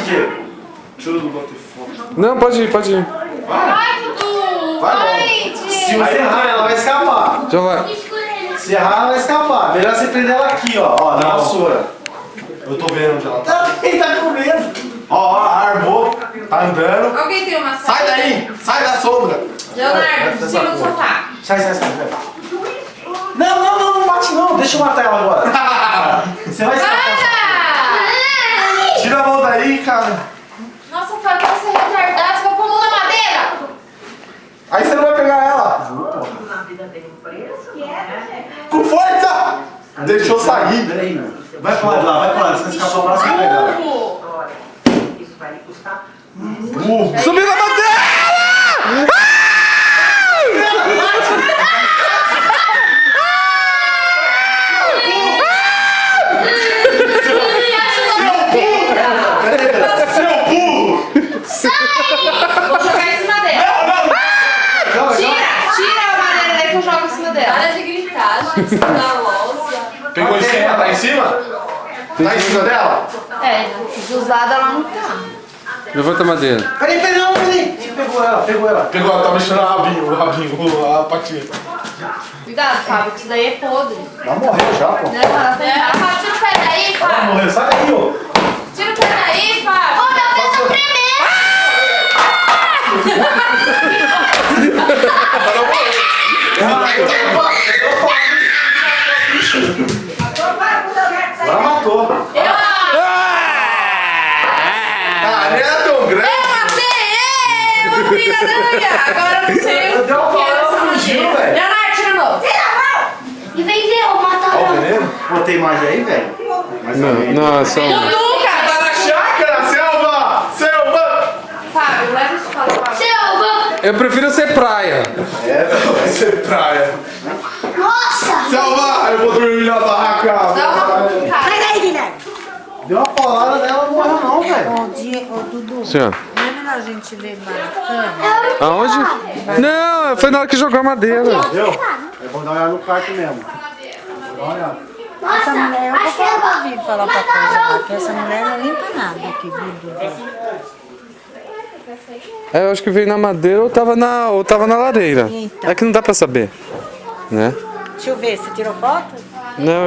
quê? Deixa eu bater foto. Não, pode ir, pode ir. Vai, Dudu! Vai, gente! Se você errar, ela vai escapar. Já vai. Se errar, ela vai escapar. Melhor você prender ela aqui, ó, na vassoura. Eu tô vendo onde ela tá. Ele tá com medo. Ó, armou, tá andando. Alguém tem uma Sai daí! Sai da sombra! Leonardo, em cima do sofá. Sai. Não bate não. Deixa eu matar ela agora. Você vai escapar. Para! Tira a mão daí, cara. Nossa, Fábio, você é retardado. Você vai pôr a mão na madeira? Aí você não vai pegar ela. Com força! Deixou sair. Vai pro lado lá. Você escapou pra cima dela. Subiu na madeira! Seu burro! Vou jogar em cima dela. Tira a madeira daí que eu jogo em cima dela. Para de gritar, gente. Na louça. Pegou em cima? Tá em cima? Tá em cima dela? É, dos lados ela não tá. Levanta a madeira. Peraí. Você pegou ela. Pegou, ela tá mexendo o rabinho, a patinha. Cuidado, Fábio, que isso daí é podre. Ela morreu já, pô. Não, ela tá errada. Tira o pé daí, Ela Fábio. morreu, sai daí, ó. Tira o pé daí, Fábio. Ô, meu Deus, tá Ela matou. Ah, nem é tão grande. Eu matei ele! Agora eu não sei o que Deu uma palavra, ela fugiu, velho. Leonardo, tira de novo. E vem ver, eu matar Olha o ela. veneno. Botei imagem aí, velho. Não, é só um. Dudu, cara. Tá na chácara, selva! Fábio, leva isso para o Fábio. Selva! Eu prefiro ser praia. É, velho, vai ser praia. Nossa! Selva, eu vou dormir na barraca. Dá uma cara. Sai daí, Guilherme! Deu uma paulada nela, não morreu não, velho. Ô, Dudu, Sim, ó. não é melhor a gente ver bacana? Aonde? Não, foi na hora que jogou a madeira. Entendeu? Eu vou dar uma olhada no quarto mesmo. Vou dar uma olhada. Essa mulher, eu Acho que vou ela ouvir falar pra coisa lá, que essa mulher não limpa nada aqui, Dudu. É, eu acho que veio na madeira ou tava na lareira. Então. É que não dá pra saber, né? Deixa eu ver, você tirou foto? Não,